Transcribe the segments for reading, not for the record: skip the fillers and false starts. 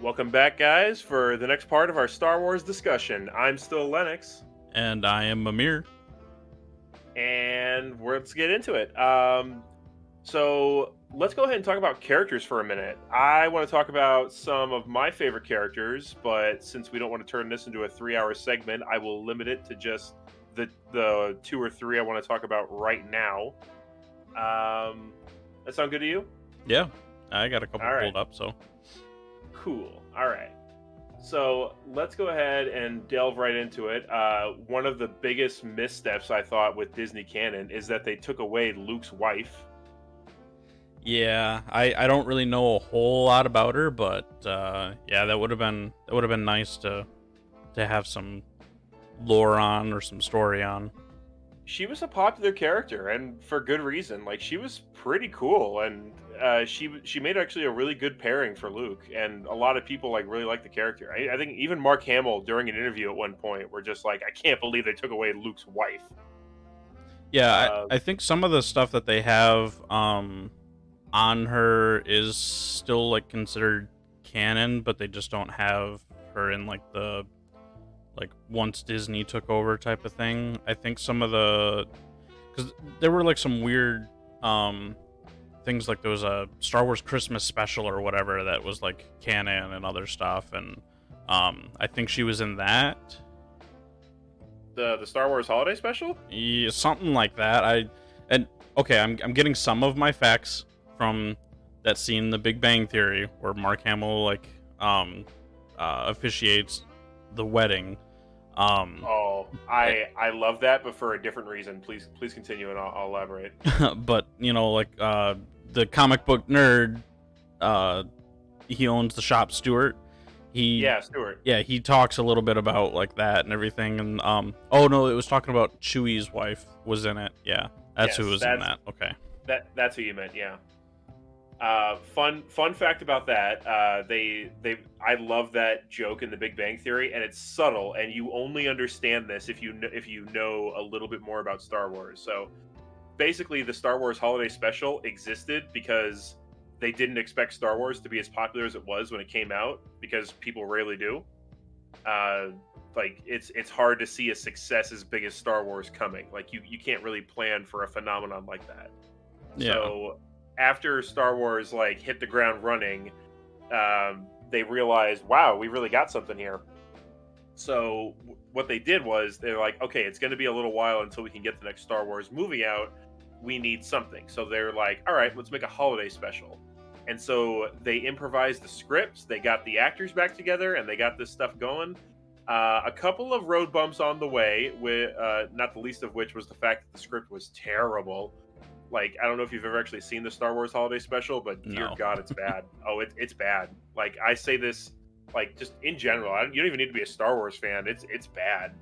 Welcome back, guys, for the next part of our Star Wars discussion. I'm still Lennox, And I am Amir. and let's get into it. So let's go ahead and talk about characters for a minute. I want to talk about some of my favorite characters, but since we don't want to turn this into a 3-hour segment, I will limit it to just the two or three I want to talk about right now. That sound good to you? Yeah, I got a couple All right, pulled up, so. cool. All right. So let's go ahead and delve right into it. One of the biggest missteps I thought with Disney canon is that they took away Luke's wife. Yeah, I don't really know a whole lot about her, but yeah, that would have been nice to have some lore on or some story on. She was a popular character, and for good reason. Like she was pretty cool, and she made actually a really good pairing for Luke, and a lot of people like really like the character. I think even Mark Hamill during an interview at one point were just like, "I can't believe they took away Luke's wife." Yeah, Uh, I think some of the stuff that they have on her is still like considered canon, but they just don't have her in like the like once Disney took over type of thing. I think some of the because there were like some weird things like there was a Star Wars Christmas special or whatever that was like canon and other stuff, and I think she was in that. the Star Wars Holiday Special. Yeah, something like that. And okay, I'm getting some of my facts from that scene in The Big Bang Theory where Mark Hamill like officiates the wedding. Um, Oh, eh, I love that, but for a different reason. Please continue, and I'll elaborate. but you know, like the comic book nerd, uh, he owns the shop Stewart. He Yeah, Stuart. Yeah, he talks a little bit about like that and everything. And oh no, it was talking about Chewie's wife was in it. Yeah, that's who Yes, was in that. Okay. that's who you meant. Yeah. Fun fact about that. I love that joke in The Big Bang Theory, and it's subtle, and you only understand this if you know a little bit more about Star Wars. So basically, the Star Wars Holiday Special existed because they didn't expect Star Wars to be as popular as it was when it came out, because people rarely do. Uh, like it's hard to see a success as big as Star Wars coming. Like you can't really plan for a phenomenon like that. Yeah. So after Star Wars like hit the ground running, they realized, wow, we really got something here. So what they did was they're like, okay, it's going to be a little while until we can get the next Star Wars movie out. We need something. So they're like, all right, let's make a holiday special. And so they improvised the scripts. They got the actors back together, and they got this stuff going. A couple of road bumps on the way, with not the least of which was the fact that the script was terrible. Like, I don't know if you've ever actually seen the Star Wars Holiday Special, but dear No. God, it's bad. Oh, it's bad. Like, I say this, like, just in general. You don't even need to be a Star Wars fan. It's bad.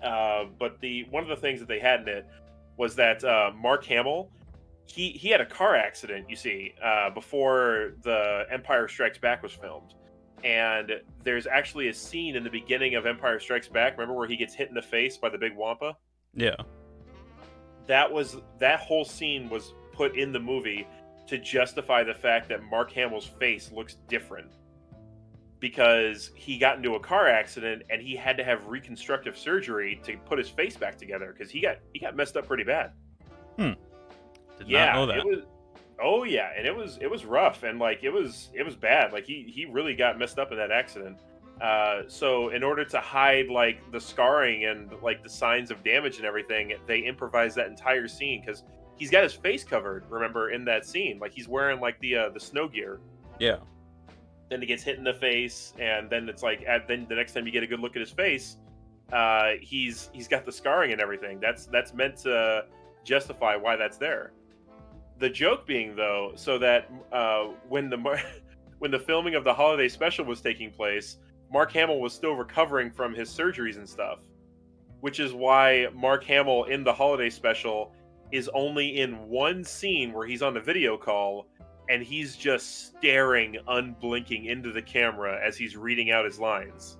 But the one of the things that they had in it was that Mark Hamill, he had a car accident. You see, before the Empire Strikes Back was filmed, and there's actually a scene in the beginning of Empire Strikes Back. Remember where he gets hit in the face by the big wampa? Yeah. That whole scene was put in the movie to justify the fact that Mark Hamill's face looks different because he got into a car accident and he had to have reconstructive surgery to put his face back together because he got messed up pretty bad. Hmm. Did not Yeah, know it that. was. Oh yeah, and it was rough, and like it was bad. Like he really got messed up in that accident. So in order to hide like the scarring and like the signs of damage and everything, they improvised that entire scene because he's got his face covered. Remember in that scene, like he's wearing like the snow gear. Yeah. Then he gets hit in the face, and then it's like then the next time you get a good look at his face, he's got the scarring and everything. That's meant to justify why that's there. The joke being though, so that when the when the filming of the holiday special was taking place, Mark Hamill was still recovering from his surgeries and stuff, which is why Mark Hamill in the holiday special is only in one scene where he's on a video call and he's just staring unblinking into the camera as he's reading out his lines.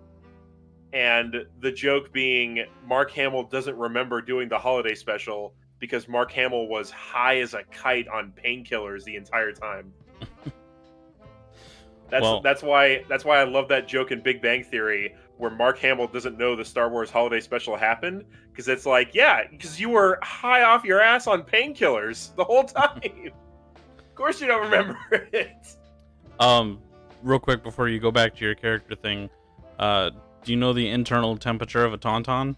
And the joke being Mark Hamill doesn't remember doing the holiday special because Mark Hamill was high as a kite on painkillers the entire time. Well, That's why I love that joke in Big Bang Theory where Mark Hamill doesn't know the Star Wars Holiday Special happened because it's like, yeah, because you were high off your ass on painkillers the whole time. Of course, you don't remember it. real quick before you go back to your character thing, do you know the internal temperature of a tauntaun?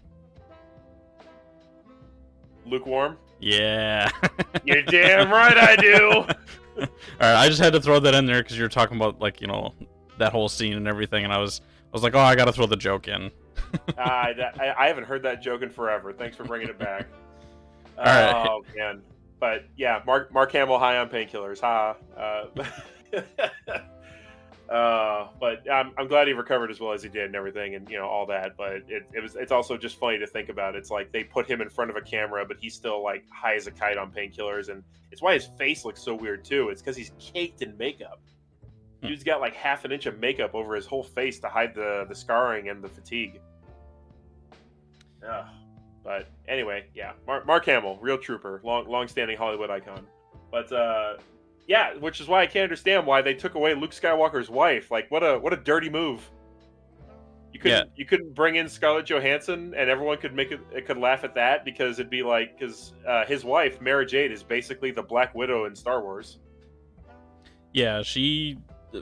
Lukewarm. Yeah. You're damn right I do. All right, I just had to throw that in there because you were talking about like that whole scene and everything, and I was like, oh, I got to throw the joke in. I haven't heard that joke in forever. Thanks for bringing it back. All right. Oh man, but yeah, Mark Hamill high on painkillers, ha. But I'm glad he recovered as well as he did and everything, and all that. But it's also just funny to think about. It's like they put him in front of a camera, but he's still like high as a kite on painkillers, and it's why his face looks so weird too. It's because he's caked in makeup. Dude's got like half an inch of makeup over his whole face to hide the scarring and the fatigue. Yeah. But anyway, yeah, Mark Hamill, real trooper, long-standing Hollywood icon. But yeah, which is why I can't understand why they took away Luke Skywalker's wife. Like, what a dirty move. You couldn't bring in Scarlett Johansson and everyone could laugh at that because it'd be like because his wife Mara Jade is basically the Black Widow in Star Wars. Yeah,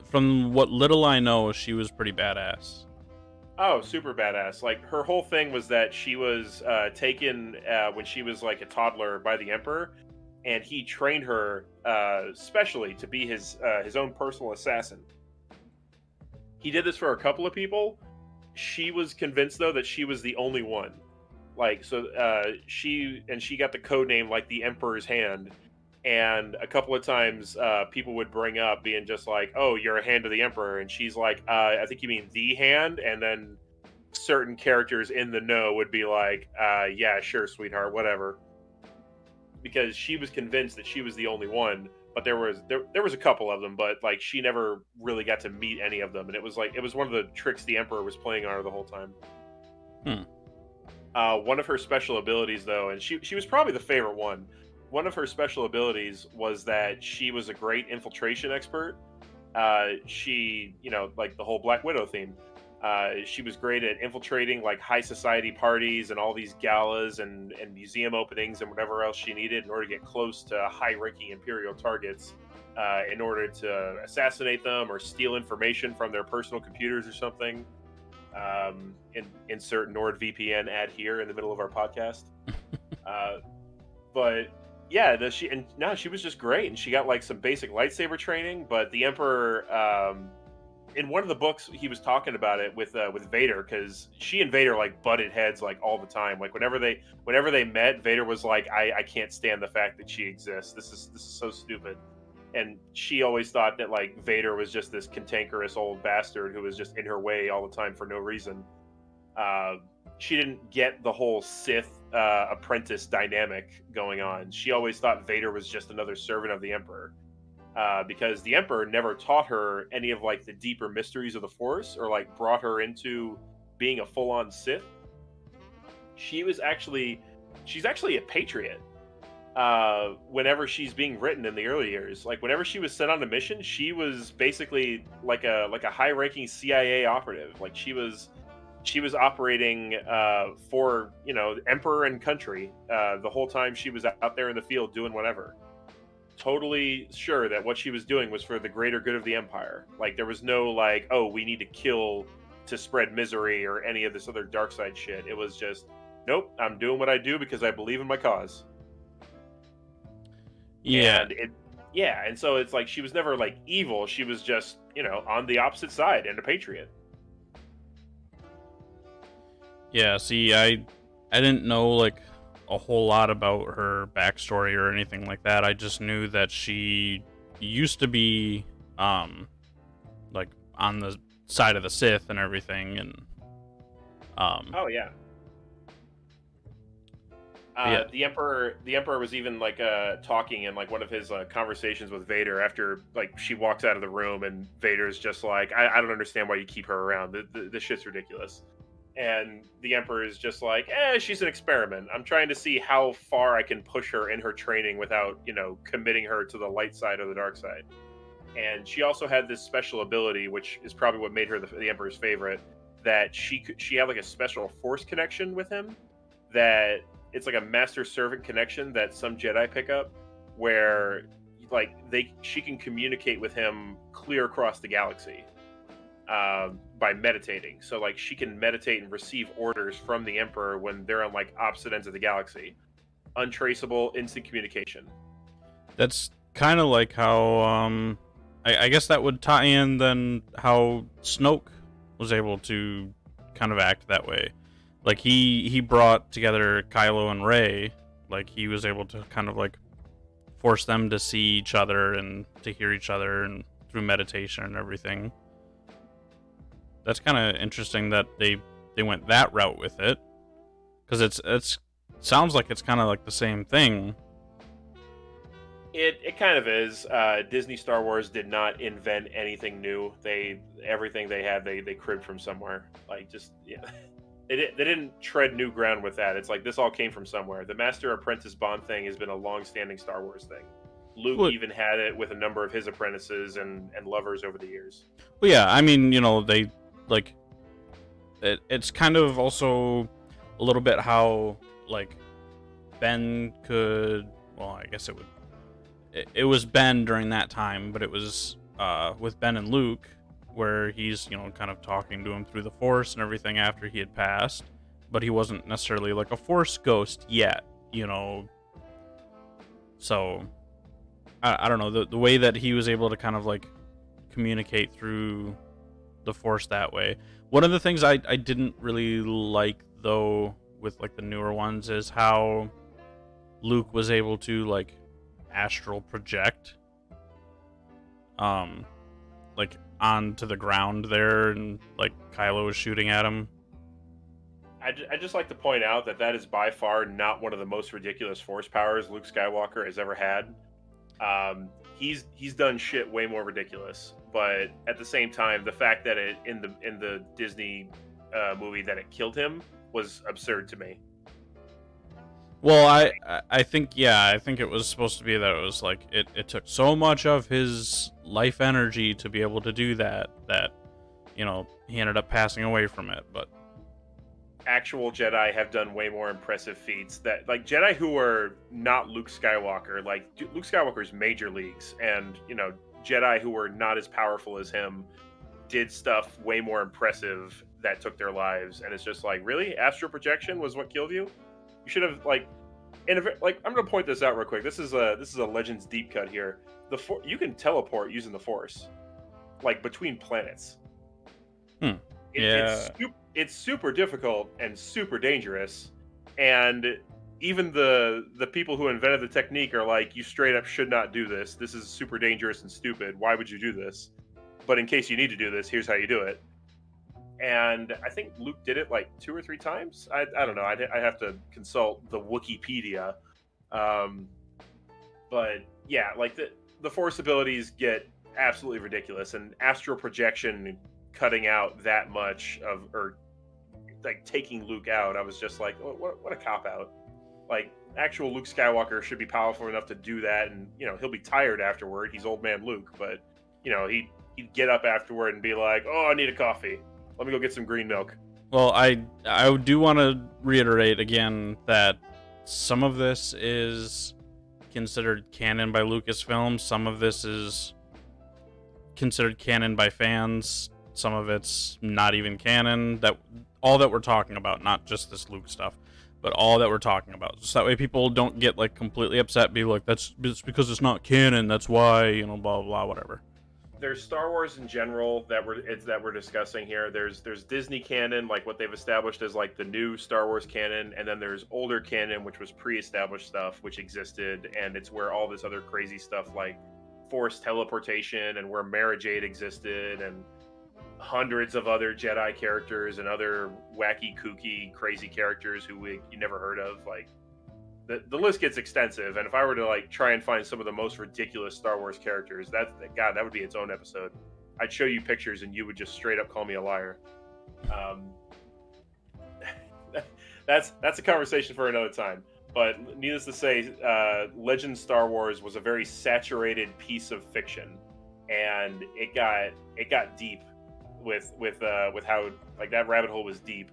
from what little I know, she was pretty badass. Oh, super badass. Like, her whole thing was that she was taken when she was like a toddler by the Emperor, and he trained her specially to be his own personal assassin. He did this for a couple of people. She was convinced, though, that she was the only one. Like, so she got the code name, like, the Emperor's Hand. And a couple of times people would bring up being just like, oh, you're a hand of the Emperor. And she's like, I think you mean the hand. And then certain characters in the know would be like, yeah, sure, sweetheart, whatever. Because she was convinced that she was the only one. But there was a couple of them, but like she never really got to meet any of them. And it was one of the tricks the Emperor was playing on her the whole time. One of her special abilities, though, and she was probably the favorite one. One of her special abilities was that she was a great infiltration expert. She, like the whole Black Widow theme. She was great at infiltrating like high society parties and all these galas and museum openings and whatever else she needed in order to get close to high-ranking Imperial targets in order to assassinate them or steal information from their personal computers or something. Insert NordVPN ad here in the middle of our podcast. But yeah, she was just great, and she got like some basic lightsaber training. But the Emperor, in one of the books, he was talking about it with Vader, because she and Vader like butted heads like all the time. Like whenever they met, Vader was like, I can't stand the fact that she exists. This is so stupid. And she always thought that like Vader was just this cantankerous old bastard who was just in her way all the time for no reason. She didn't get the whole Sith apprentice dynamic going on. She always thought Vader was just another servant of the Emperor, because the Emperor never taught her any of like the deeper mysteries of the Force or like brought her into being a full-on Sith. She's actually a patriot. Whenever she's being written in the early years, like whenever she was sent on a mission, she was basically like a high-ranking CIA operative. Like she was operating for Emperor and country the whole time she was out there in the field doing whatever. Totally sure that what she was doing was for the greater good of the Empire. Like there was no like, oh, we need to kill to spread misery or any of this other dark side shit. It was just, nope, I'm doing what I do because I believe in my cause. Yeah. And so it's like she was never like evil. She was just, on the opposite side and a patriot. Yeah, see, I didn't know like a whole lot about her backstory or anything like that. I just knew that she used to be like on the side of the Sith and everything, and oh yeah. Yeah. The Emperor was even like talking in like one of his conversations with Vader after like she walks out of the room and Vader's just like, I don't understand why you keep her around. This shit's ridiculous. And the Emperor is just like, she's an experiment. I'm trying to see how far I can push her in her training without, committing her to the light side or the dark side. And she also had this special ability, which is probably what made her the Emperor's favorite. That she had like a special Force connection with him. That it's like a master servant connection that some Jedi pick up, where like she can communicate with him clear across the galaxy by meditating. So like she can meditate and receive orders from the Emperor when they're on like opposite ends of the galaxy. Untraceable, instant communication. That's kind of like how I guess that would tie in then how Snoke was able to kind of act that way. Like he brought together Kylo and Rey. Like he was able to kind of like force them to see each other and to hear each other and through meditation and everything. That's kind of interesting that they went that route with it, because it's sounds like it's kind of like the same thing. It kind of is. Disney Star Wars did not invent anything new. Everything they had they cribbed from somewhere. Like just yeah, they didn't tread new ground with that. It's like this all came from somewhere. The Master Apprentice Bond thing has been a long-standing Star Wars thing. Luke even had it with a number of his apprentices and lovers over the years. Well, yeah, I mean, they like it's kind of also a little bit how like Ben could. Well, I guess it was Ben during that time, but it was with Ben and Luke, where he's kind of talking to him through the Force and everything after he had passed, but he wasn't necessarily like a Force ghost yet, So I don't know, the way that he was able to kind of like communicate through the Force that way. One of the things I didn't really like though with like the newer ones is how Luke was able to like astral project like onto the ground there, and like Kylo was shooting at him. I just like to point out that is by far not one of the most ridiculous Force powers Luke Skywalker has ever had. He's done shit way more ridiculous, but at the same time, the fact that it in the Disney movie that it killed him was absurd to me. Well, I think it was supposed to be that it was like it took so much of his life energy to be able to do that he ended up passing away from it. But actual Jedi have done way more impressive feats that like Jedi who are not Luke Skywalker, like Luke Skywalker's major leagues, and Jedi who were not as powerful as him did stuff way more impressive that took their lives. And it's just like, really, astral projection was what killed you? You should have like I'm gonna point this out real quick. This is a Legends deep cut here. You can teleport using the Force, like between planets. It's super difficult and super dangerous, and even the people who invented the technique are like, you straight up should not do this. This is super dangerous and stupid. Why would you do this? But in case you need to do this, here's how you do it. And I think Luke did it like 2 or 3 times. I don't know. I'd have to consult the Wikipedia. But yeah, like the Force abilities get absolutely ridiculous, and astral projection cutting out that much or like taking Luke out, I was just like, oh, what a cop out. Like actual Luke Skywalker should be powerful enough to do that, and he'll be tired afterward. He's old man Luke, but he'd get up afterward and be like, oh, I need a coffee. Let me go get some green milk. Well, I do want to reiterate again that some of this is considered canon by Lucasfilm. Some of this is considered canon by fans. Some of it's not even canon. All that we're talking about, not just this Luke stuff, but all that we're talking about. So that way people don't get like completely upset, be like, it's because it's not canon, that's why, blah, blah, blah, whatever. There's Star Wars in general that we're discussing here. There's Disney canon, like what they've established as like the new Star Wars canon, and then there's older canon, which was pre-established stuff, which existed, and it's where all this other crazy stuff like Force teleportation and where Mara Jade existed, and hundreds of other Jedi characters and other wacky, kooky, crazy characters who you never heard of. Like the list gets extensive, and if I were to like try and find some of the most ridiculous Star Wars characters, that would be its own episode. I'd show you pictures, and you would just straight up call me a liar. That's a conversation for another time. But needless to say, Legend Star Wars was a very saturated piece of fiction, and it got deep with how like that rabbit hole was deep.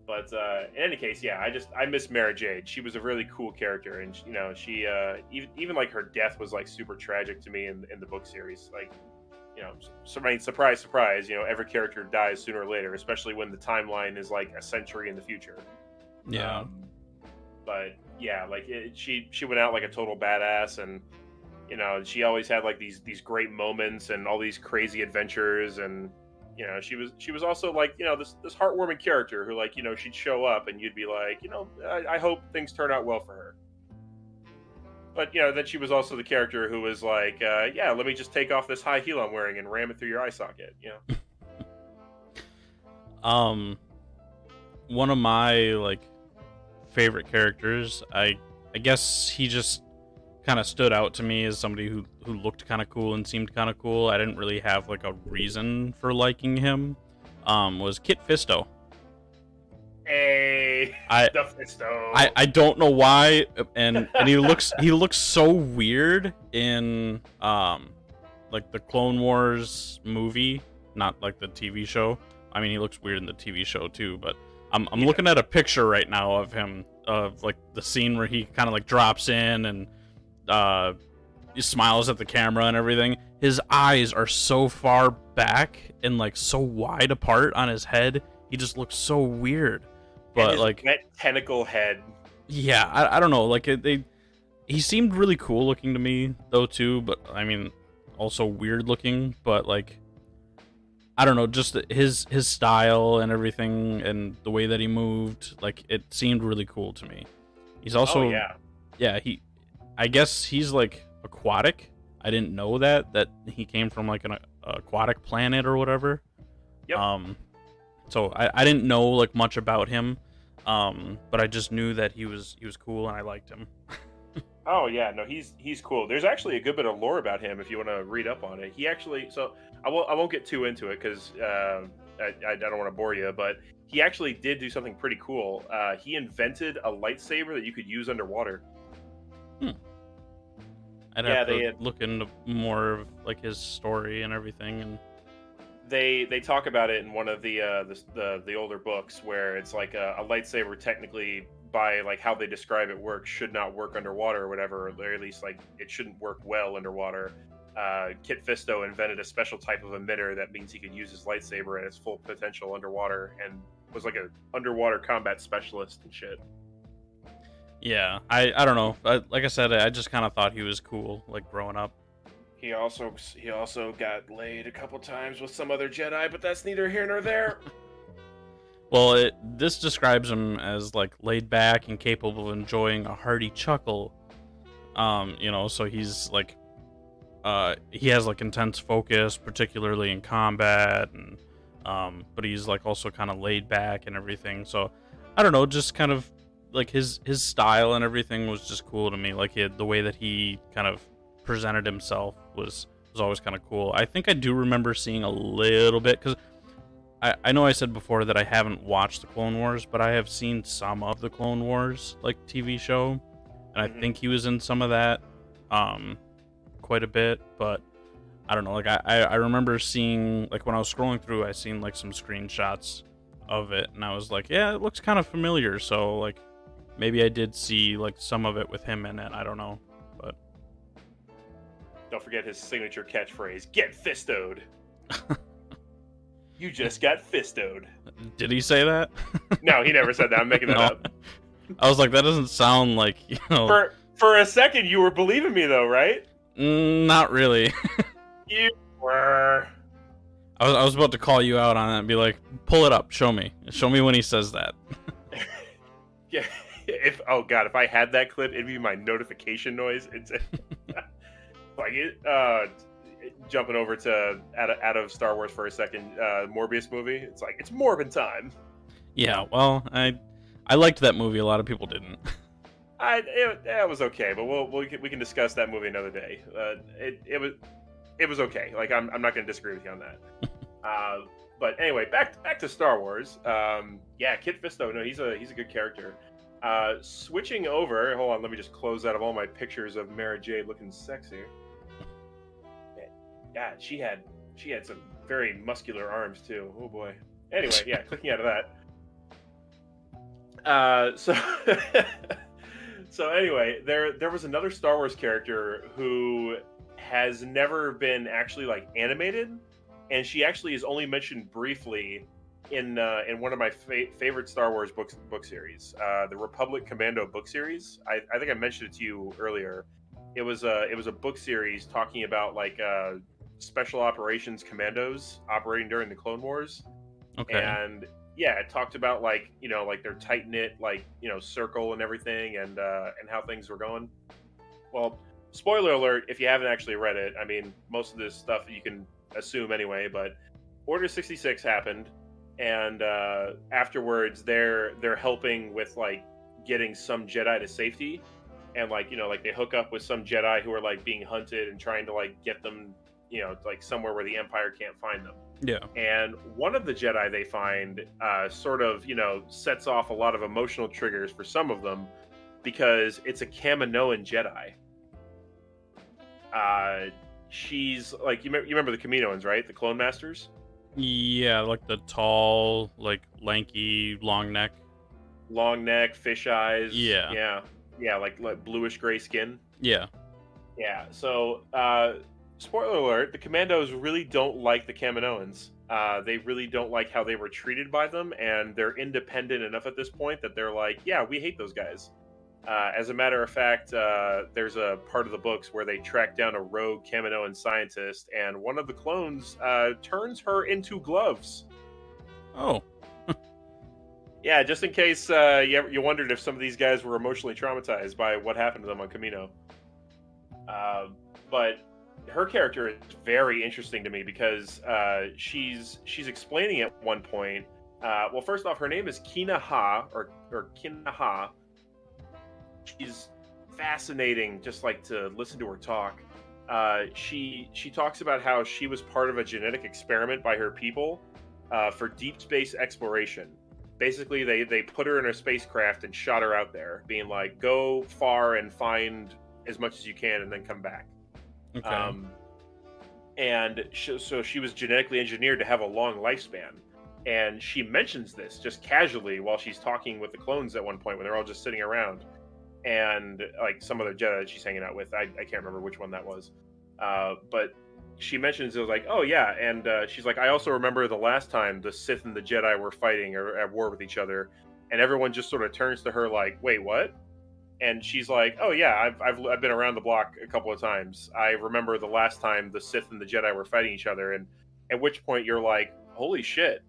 But in any case, yeah, I miss Mara Jade. She was a really cool character, and she even like her death was like super tragic to me in the book series. Like, so, I mean, surprise, surprise, every character dies sooner or later, especially when the timeline is like a century in the future. Yeah. But yeah, like she went out like a total badass, and she always had like these great moments and all these crazy adventures, and she was also like this heartwarming character who like she'd show up and you'd be like I hope things turn out well for her. But then she was also the character who was like yeah, let me just take off this high heel I'm wearing and ram it through your eye socket. One of my like favorite characters, I guess he just kind of stood out to me as somebody who looked kind of cool and seemed kind of cool. I didn't really have like a reason for liking him. Was Kit Fisto. Hey, the Fisto. I don't know why, and he looks so weird in like the Clone Wars movie, not like the TV show. I mean, he looks weird in the TV show too, but I'm looking at a picture right now of him, of like the scene where he kind of like drops in and he smiles at the camera and everything. His eyes are so far back and like so wide apart on his head. He just looks so weird. But his like wet tentacle head. Yeah, I don't know. Like he seemed really cool looking to me though too. But I mean, also weird looking. But like, I don't know, just his style and everything and the way that he moved. Like it seemed really cool to me. He's also yeah, I guess he's like aquatic. I didn't know that he came from like an aquatic planet or whatever. Yep. So I didn't know like much about him, but I just knew that he was cool and I liked him. Oh yeah, no, he's cool. There's actually a good bit of lore about him if you want to read up on it. He actually, so I won't get too into it because I don't want to bore you, but he actually did do something pretty cool. He invented a lightsaber that you could use underwater. I'd have to look into more of like his story and everything, and they talk about it in one of the older books where it's like a lightsaber technically, by like how they describe it, should not work underwater or whatever, or at least like it shouldn't work well underwater. Kit Fisto invented a special type of emitter that means he could use his lightsaber at its full potential underwater, and was like a underwater combat specialist and shit. Yeah, I don't know. Like I said, I just kind of thought he was cool, like growing up. He also got laid a couple times with some other Jedi, but that's neither here nor there. Well, this describes him as like laid back and capable of enjoying a hearty chuckle. So he's like, he has like intense focus, particularly in combat, and but he's like also kind of laid back and everything. So I don't know, just kind of like his style and everything was just cool to me. Like the way that he kind of presented himself was always kind of cool. I think I do remember seeing a little bit, because I know I said before that I haven't watched the Clone Wars, but I have seen some of the Clone Wars like TV show, and I think he was in some of that quite a bit. But I don't know, like I remember seeing, like when I was scrolling through, I seen like some screenshots of it, and I was like, yeah, it looks kind of familiar. So like maybe I did see like some of it with him in it. I don't know. But don't forget his signature catchphrase, "Get fistoed." You just got fistoed. Did he say that? No, he never said that. I'm making that up. I was like, that doesn't sound like, For a second, you were believing me, though, right? Not really. You were. I was about to call you out on that and be like, pull it up, show me when he says that. Yeah. If I had that clip, it'd be my notification noise. It's like it. Jumping over to out of Star Wars for a second, Morbius movie. It's like it's Morbin time. Yeah, well, I liked that movie. A lot of people didn't. It was okay, but we can discuss that movie another day. It was okay. Like I'm not going to disagree with you on that. But anyway, back to Star Wars. Yeah, Kit Fisto. No, he's a good character. Switching over. Hold on, let me just close out of all my pictures of Mara Jade looking sexy. God, she had some very muscular arms too. Oh boy. Anyway, yeah, clicking out of that. So so anyway, there was another Star Wars character who has never been actually like animated, and she actually is only mentioned briefly in one of my favorite Star Wars book series, the Republic Commando book series. I think I mentioned it to you earlier. It was a book series talking about like special operations commandos operating during the Clone Wars, Okay. and yeah, it talked about like like their tight knit like circle and everything, and how things were going. Well, spoiler alert if you haven't actually read it. I mean, most of this stuff you can assume anyway, but Order 66 happened, and afterwards they're helping with like getting some Jedi to safety, and like like they hook up with some Jedi who are like being hunted and trying to like get them like somewhere where the Empire can't find them. Yeah. And one of the Jedi they find sort of sets off a lot of emotional triggers for some of them because it's a Kaminoan Jedi. uh she's like you remember the Kaminoans, right? The Clone Masters. Yeah, like the tall, like lanky, long neck. Long neck, fish eyes, Yeah. yeah. Yeah, like bluish gray skin. Yeah. Yeah, so spoiler alert, the Commandos really don't like the Kaminoans. They really don't like how they were treated by them, and they're independent enough at this point that they're like, yeah, we hate those guys. As a matter of fact, there's a part of the books where they track down a rogue Kaminoan scientist, and one of the clones turns her into gloves. Oh. Yeah, just in case you wondered if some of these guys were emotionally traumatized by what happened to them on Camino. But her character is very interesting to me because she's explaining at one point. Well, first off, her name is Kina Ha or Kina Ha. She's fascinating, just like to listen to her talk. She talks about how she was part of a genetic experiment by her people for deep space exploration. Basically, they put her in a spacecraft and shot her out there, being like, "Go far and find as much as you can, and then come back." Okay. So she was genetically engineered to have a long lifespan. And she mentions this just casually while she's talking with the clones at one point when they're all just sitting around. And like some other Jedi that she's hanging out with, I can't remember which one that was. But she mentions it was like, oh yeah, and she's like, I also remember the last time the Sith and the Jedi were fighting or at war with each other, and everyone just sort of turns to her like, wait, what? And she's like, oh yeah, I've been around the block a couple of times. I remember the last time the Sith and the Jedi were fighting each other, and at which point you're like, holy shit,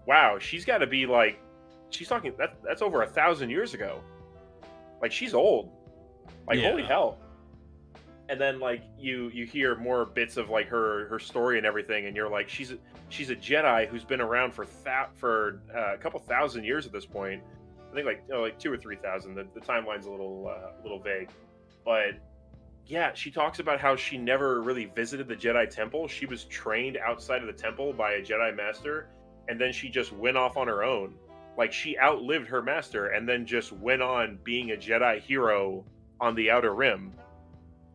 wow, she's got to be like, she's talking that's over 1,000 years ago. Like she's old. Like holy Yeah. hell. And then like you hear more bits of like her story and everything, and you're like, she's a Jedi who's been around for a couple thousand years at this point. I think like 2 or 3,000. The timeline's a little vague, but yeah, she talks about how she never really visited the Jedi Temple. She was trained outside of the temple by a Jedi Master, and then she just went off on her own. Like she outlived her master, and then just went on being a Jedi hero on the Outer Rim.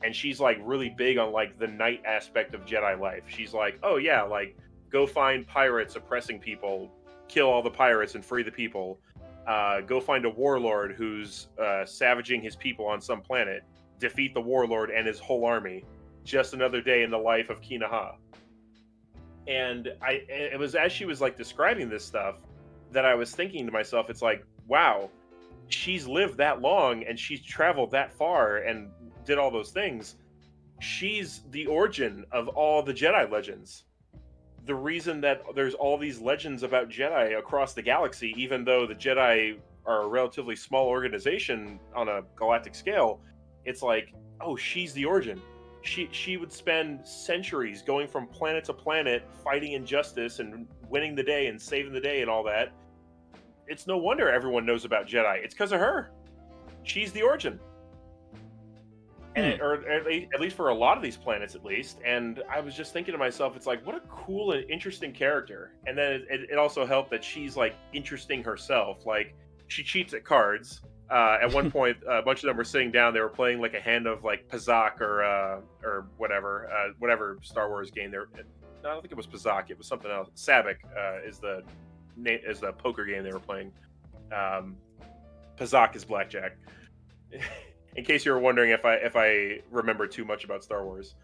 And she's like really big on like the knight aspect of Jedi life. She's like, oh yeah, like go find pirates oppressing people, kill all the pirates and free the people. Go find a warlord who's savaging his people on some planet. Defeat the warlord and his whole army. Just another day in the life of Kinaha. And it was as she was like describing this stuff that I was thinking to myself, it's like, wow, she's lived that long and she's traveled that far and did all those things. She's the origin of all the Jedi legends. The reason that there's all these legends about Jedi across the galaxy, even though the Jedi are a relatively small organization on a galactic scale, it's like, oh, she's the origin. She would spend centuries going from planet to planet fighting injustice and winning the day and saving the day and all that. It's no wonder everyone knows about Jedi. It's because of her. She's the origin. And or at least for a lot of these planets, at least. And I was just thinking to myself, it's like, what a cool and interesting character. And then it also helped that she's like interesting herself. Like she cheats at cards. At one point, a bunch of them were sitting down. They were playing like a hand of like Pazak or whatever Star Wars game. No, I don't think it was Pazak. It was something else. Sabak is the poker game they were playing. Pazak is blackjack. In case you were wondering if I remember too much about Star Wars.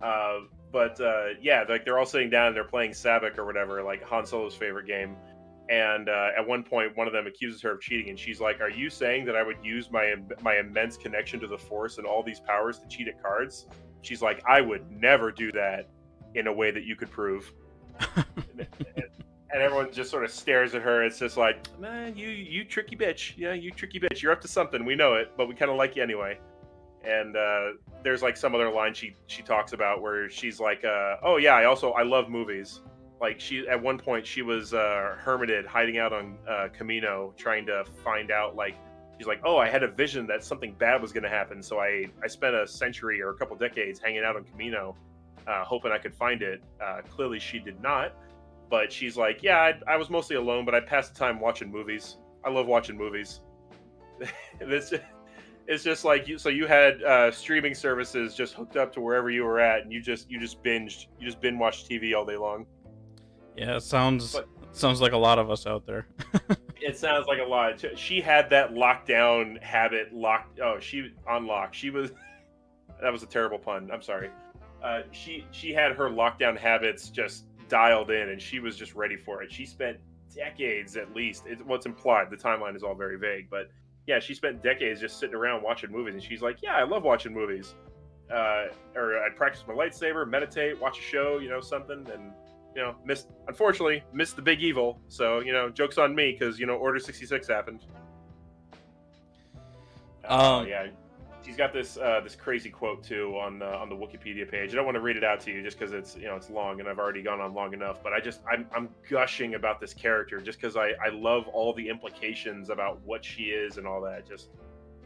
Yeah, like they're all sitting down and they're playing Sabak or whatever, like Han Solo's favorite game. And at one point, one of them accuses her of cheating, and she's like, "Are you saying that I would use my immense connection to the Force and all these powers to cheat at cards?" She's like, "I would never do that in a way that you could prove." And everyone just sort of stares at her. It's just like, "Man, you tricky bitch. Yeah, you tricky bitch. You're up to something. We know it, but we kind of like you anyway." And there's like some other line she talks about where she's like, "Oh yeah, I love movies." Like she at one point she was hermited, hiding out on Camino, trying to find out. Like she's like, "Oh, I had a vision that something bad was going to happen, so I spent a century or a couple decades hanging out on Camino, hoping I could find it." Clearly, she did not. But she's like, "Yeah, I was mostly alone, but I passed the time watching movies. I love watching movies." It's just like you. So you had streaming services just hooked up to wherever you were at, and you just binge watched TV all day long. Yeah, it sounds like a lot of us out there. It sounds like a lot. She had that lockdown habit locked. Oh, she unlocked. She was. That was a terrible pun. I'm sorry. She had her lockdown habits just dialed in, and she was just ready for it. She spent decades, at least. What's implied. The timeline is all very vague, but yeah, she spent decades just sitting around watching movies, and she's like, "Yeah, I love watching movies." Or I'd practice my lightsaber, meditate, watch a show, something, and unfortunately missed the big evil. So joke's on me because Order 66 happened. Yeah, she's got this crazy quote too on the Wikipedia page. I don't want to read it out to you just because it's it's long and I've already gone on long enough. But I'm gushing about this character just because I love all the implications about what she is and all that. Just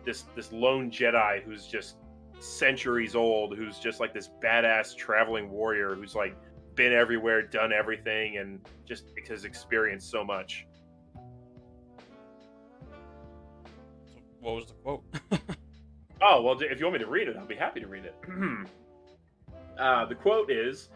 this lone Jedi who's just centuries old, who's just like this badass traveling warrior who's like been everywhere, done everything, and just has experienced so much. What was the quote? Oh, well, if you want me to read it, I'll be happy to read it. The quote is,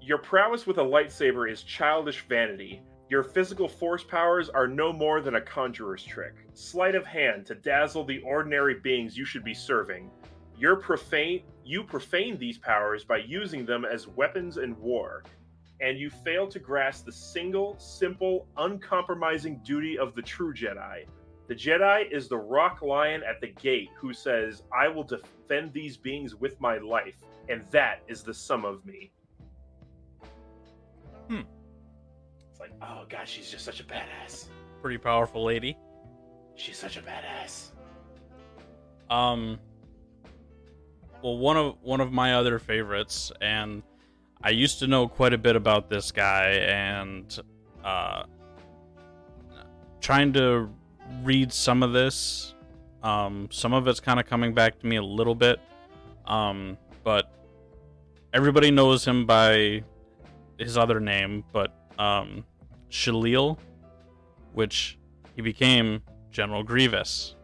"Your prowess with a lightsaber is childish vanity. Your physical force powers are no more than a conjurer's trick, sleight of hand to dazzle the ordinary beings you should be serving. You profane these powers by using them as weapons in war, and you fail to grasp the single, simple, uncompromising duty of the true Jedi. The Jedi is the rock lion at the gate who says, 'I will defend these beings with my life, and that is the sum of me.'" It's like, oh god, she's just such a badass. Pretty powerful lady. She's such a badass. Well, one of my other favorites, and I used to know quite a bit about this guy, and trying to read some of this, some of it's kind of coming back to me a little bit, but everybody knows him by his other name, but Shalil, which he became General Grievous.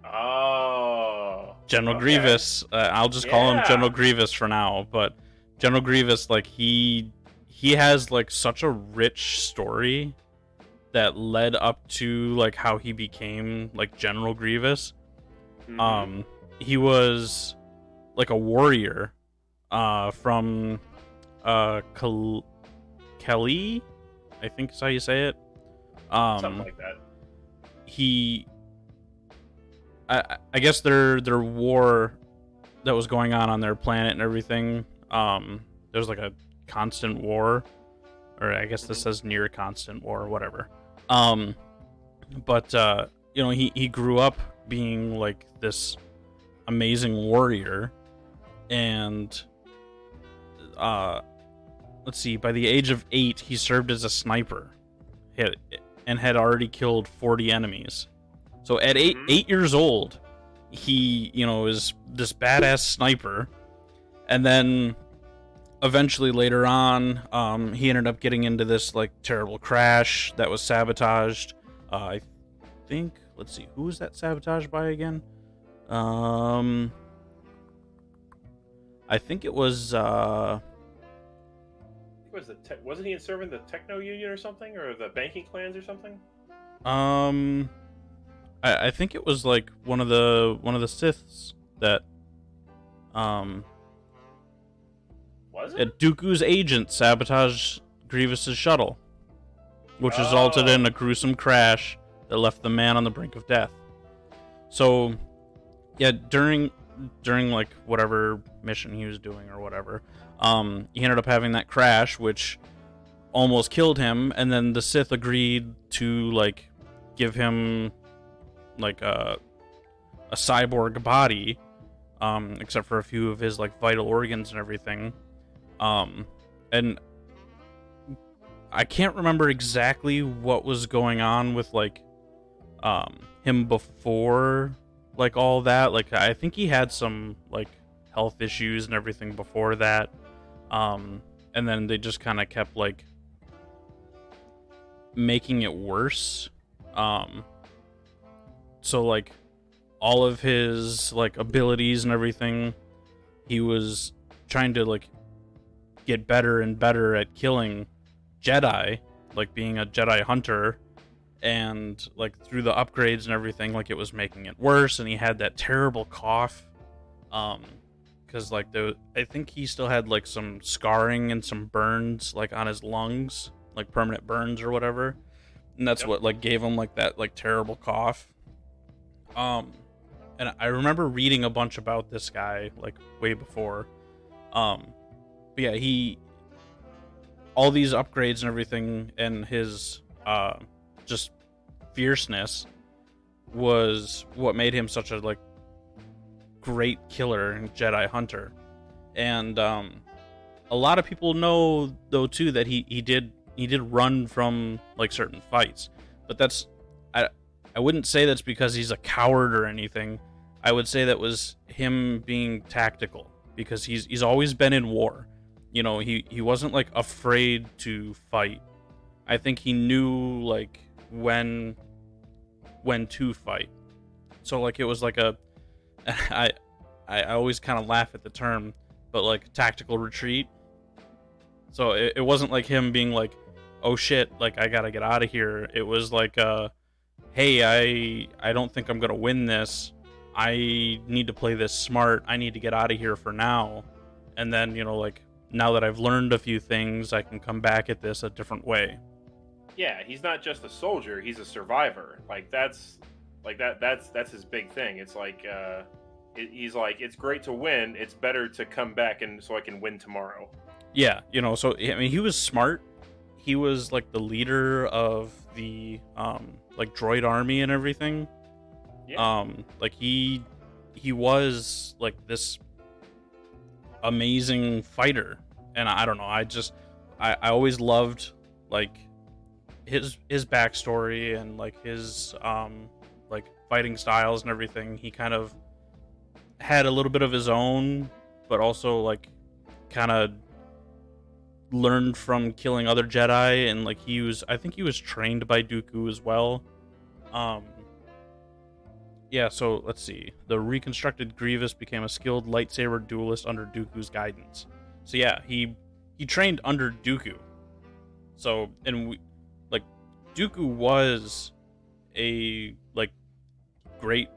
Oh, General Grievous. I'll just call him General Grievous for now. But General Grievous, like he has like such a rich story that led up to like how he became like General Grievous. Mm-hmm. He was like a warrior from Kelly, I think is how you say it. Something like that. I guess their war that was going on their planet and everything, there's like a constant war, or I guess this says near constant war or whatever. But he grew up being like this amazing warrior, and let's see, by the age of 8 he served as a sniper and had already killed 40 enemies. So at 8 years old, he, is this badass sniper. And then eventually later on, he ended up getting into this like terrible crash that was sabotaged. I think let's see, who was that sabotaged by again? Um, I think it was Wasn't he serving the techno union or something, or the banking clans or something? um, I think it was like one of the Siths that um Was it? Dooku's agent sabotaged Grievous's shuttle, which resulted Oh, in a gruesome crash that left the man on the brink of death. So, yeah, during like whatever mission he was doing or whatever, he ended up having that crash, which almost killed him, and then the Sith agreed to like give him like a cyborg body, except for a few of his like vital organs and everything. And I can't remember exactly what was going on with like him before like all that. Like I think he had some like health issues and everything before that. And then they just kind of kept like making it worse. So like all of his like abilities and everything, he was trying to like get better and better at killing Jedi, like being a Jedi hunter, and like through the upgrades and everything, like it was making it worse, and he had that terrible cough. Because like I think he still had like some scarring and some burns like on his lungs, like permanent burns or whatever, and that's yep. what like gave him like that like terrible cough. And I remember reading a bunch about this guy like way before. But yeah, all these upgrades and everything, and his just fierceness was what made him such a like great killer and Jedi hunter. And a lot of people know though too that he did run from like certain fights, but that's I wouldn't say that's because he's a coward or anything. I would say that was him being tactical, because he's always been in war. You know, he wasn't like afraid to fight. I think he knew like when to fight. So like it was like a I always kind of laugh at the term, but like tactical retreat. So it wasn't like him being like, oh shit, like I gotta get out of here. It was like hey, I don't think I'm gonna win this. I need to play this smart. I need to get out of here for now. And then, you know, like now that I've learned a few things, I can come back at this a different way. Yeah, he's not just a soldier; he's a survivor. That's his big thing. It's like he's like, it's great to win. It's better to come back and so I can win tomorrow. Yeah, you know, so I mean, he was smart. He was like the leader of the like droid army and everything. Yeah. Like he was like this amazing fighter, and I don't know, I always loved like his backstory and like his like fighting styles and everything. He kind of had a little bit of his own, but also like kind of learned from killing other Jedi, and like I think he was trained by Dooku as well. Yeah, so let's see. The reconstructed Grievous became a skilled lightsaber duelist under Dooku's guidance. So yeah, he trained under Dooku. So like Dooku was a like great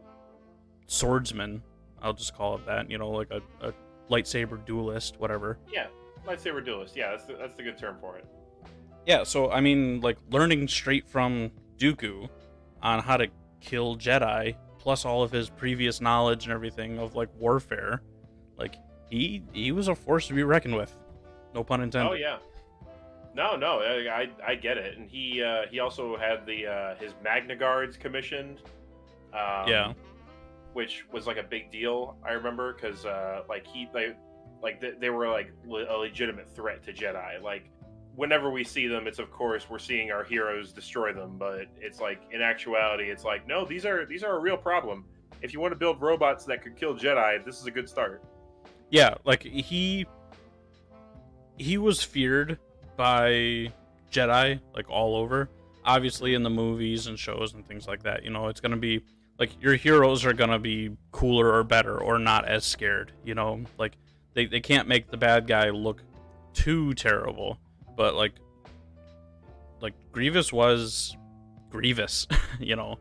swordsman. I'll just call it that. You know, like a lightsaber duelist, whatever. Yeah, lightsaber duelist. Yeah, that's the good term for it. Yeah, so I mean, like learning straight from Dooku on how to kill Jedi, plus all of his previous knowledge and everything of like warfare, like he was a force to be reckoned with. No pun intended. Oh yeah. No, I get it. And he also had the his Magna Guards commissioned. Yeah. Which was like a big deal. I remember because they were like a legitimate threat to Jedi. Like whenever we see them, it's of course we're seeing our heroes destroy them, but it's like in actuality, it's like no, these are a real problem. If you want to build robots that could kill Jedi, this is a good start. Yeah, like he was feared by Jedi like all over. obviously in the movies and shows and things like that, it's gonna be like your heroes are gonna be cooler or better or not as scared. Like they can't make the bad guy look too terrible, but like Grievous was Grievous, you know.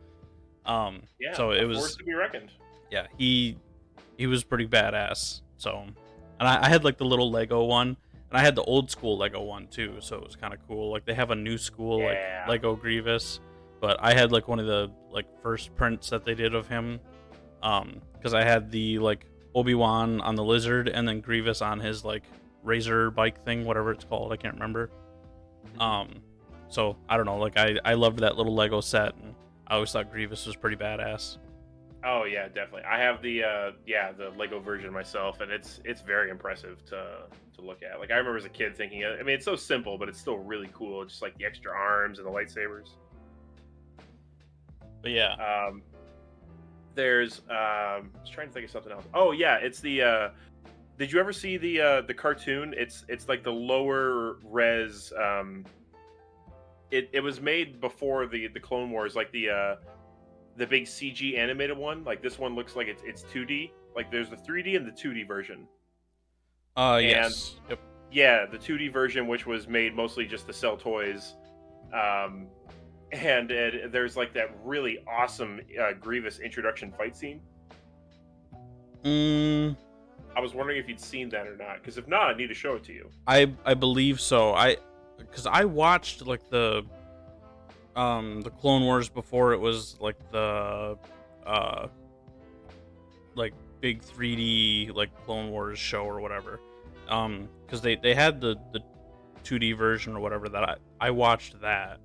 Yeah, So a it force was, to be reckoned. yeah, he was pretty badass. So, and I had like the little Lego one, and I had the old school Lego one too. So it was kind of cool. Like they have a new school like Yeah. Lego Grievous, but I had like one of the like first prints that they did of him. Because I had the like Obi-Wan on the lizard, and then Grievous on his like razor bike thing, whatever it's called. I can't remember. Um, so I don't know. Like I loved that little Lego set, and I always thought Grievous was pretty badass. Oh yeah, definitely. I have the Lego version myself, and it's very impressive to look at. Like I remember as a kid thinking, I mean, it's so simple, but it's still really cool. Just like the extra arms and the lightsabers. But yeah, There's I was trying to think of something else. Oh yeah, it's the. Did you ever see the cartoon? It's like the lower res. It was made before the Clone Wars, like the big CG animated one. Like this one looks like it's 2D. Like there's the 3D and the 2D version. And yes, yep. yeah, the 2D version, which was made mostly just to sell toys. Um, and there's like that really awesome Grievous introduction fight scene. Mm, I was wondering if you'd seen that or not, because if not, I need to show it to you. I believe so. Because I watched like the Clone Wars before it was like the like big 3D like Clone Wars show or whatever. Because they had the 2D version or whatever that I watched that.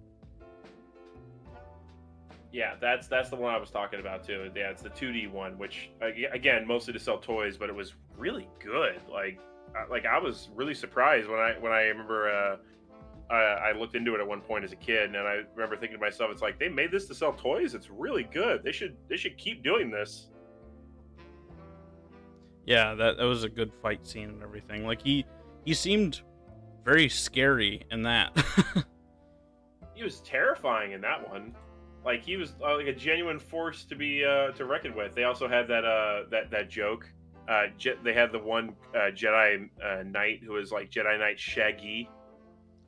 Yeah, that's the one I was talking about too. Yeah, it's the 2D one, which again mostly to sell toys, but it was really good. Like I was really surprised when I remember I looked into it at one point as a kid, and I remember thinking to myself, it's like they made this to sell toys. It's really good. They should keep doing this. Yeah, that was a good fight scene and everything. Like he seemed very scary in that. He was terrifying in that one. Like he was like a genuine force to be to reckon with. They also had that joke. They had the one Jedi Knight who was like Jedi Knight Shaggy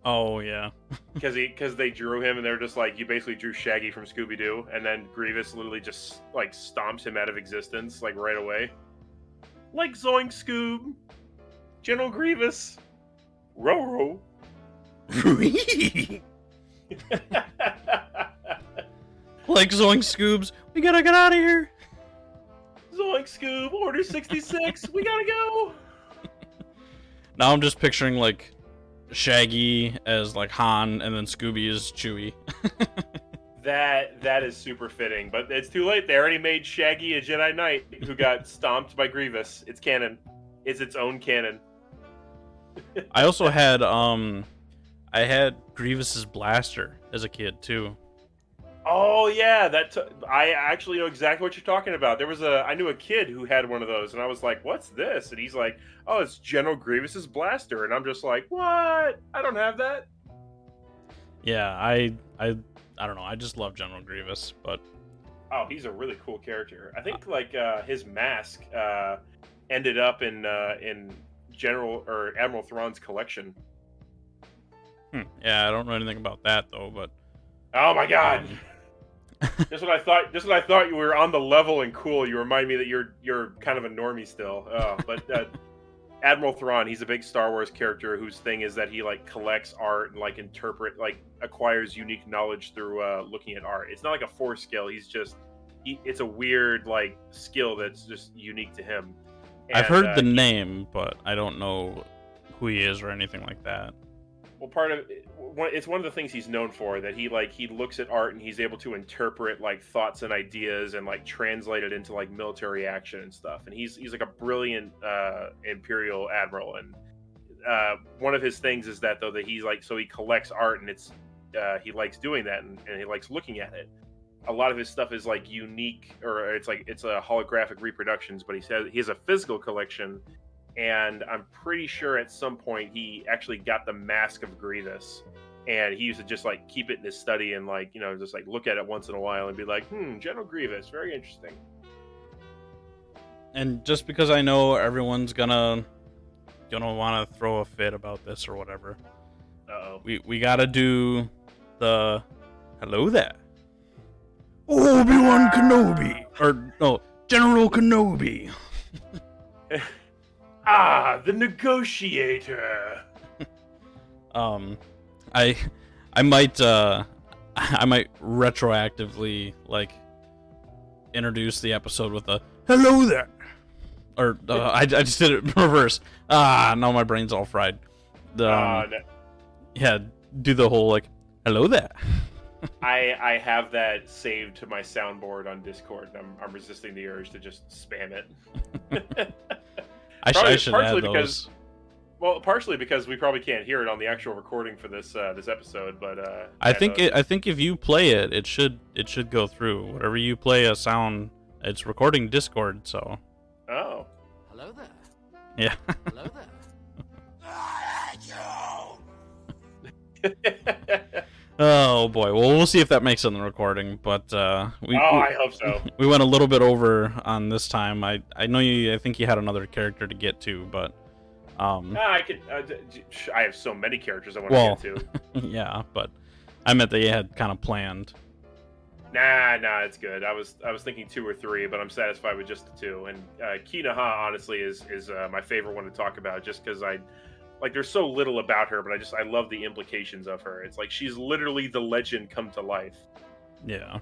Oh yeah. because they drew him and they're just like, you basically drew Shaggy from Scooby Doo, and then Grievous literally just like stomps him out of existence like right away. Like Zoink Scoob, General Grievous, Roro. Like Zoink Scoobs, we gotta get out of here. Zoink Scoob, Order 66, we gotta go. Now I'm just picturing like Shaggy as like Han, and then Scooby is Chewie. That is super fitting, but it's too late. They already made Shaggy a Jedi Knight who got stomped by Grievous. It's canon. It's its own canon. I also had I had Grievous's blaster as a kid too. Oh yeah, I actually know exactly what you're talking about. I knew a kid who had one of those, and I was like, "What's this?" And he's like, "Oh, it's General Grievous's blaster," and I'm just like, "What? I don't have that." Yeah, I don't know. I just love General Grievous, but Oh, he's a really cool character. I think like his mask ended up in General or Admiral Thrawn's collection. yeah, I don't know anything about that though. But Oh my god. um, Just what I thought. Just what I thought. You were on the level and cool. You remind me that you're kind of a normie still. But Admiral Thrawn, he's a big Star Wars character whose thing is that he like collects art and like acquires unique knowledge through looking at art. It's not like a force skill. It's a weird like skill that's just unique to him. I've And, heard the name, but I don't know who he is or anything like that. well, it's one of the things he's known for, that he looks at art and he's able to interpret like thoughts and ideas and like translate it into like military action and stuff. And he's like a brilliant Imperial admiral. And one of his things is that though that he's like, so he collects art, and he likes doing that, and he likes looking at it. A lot of his stuff is like unique, or it's a holographic reproductions, but he has a physical collection. And I'm pretty sure at some point he actually got the mask of Grievous, and he used to just like keep it in his study and like just like look at it once in a while and be like, General Grievous, very interesting. And just because I know everyone's gonna want to throw a fit about this or whatever, we gotta do the hello there, Obi-Wan Kenobi, or no, General Kenobi. The negotiator. I might retroactively like introduce the episode with a hello there, or I just did it in reverse. Now my brain's all fried. No. Yeah, do the whole like hello there. I have that saved to my soundboard on Discord, and I'm resisting the urge to just spam it. I should add those. Partially because we probably can't hear it on the actual recording for this episode, but I think if you play it, it should go through. Whatever you play a sound, it's recording Discord, so. Oh. Hello there. Yeah. Hello there. Oh boy. Well, we'll see if that makes it in the recording, but I hope so. We went a little bit over on this time. I know I think you had another character to get to, but I have so many characters I want to get to. Yeah, but I meant that you had kind of planned. Nah, it's good. I was thinking 2 or 3, but I'm satisfied with just the 2. And Kinaha honestly is my favorite one to talk about, just because there's so little about her, but I love the implications of her. It's like she's literally the legend come to life. Yeah.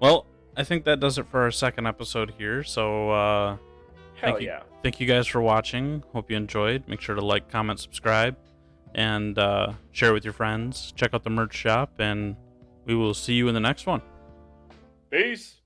Well, I think that does it for our second episode here. So thank you guys for watching. Hope you enjoyed. Make sure to like, comment, subscribe, and share with your friends. Check out the merch shop, and we will see you in the next one. Peace.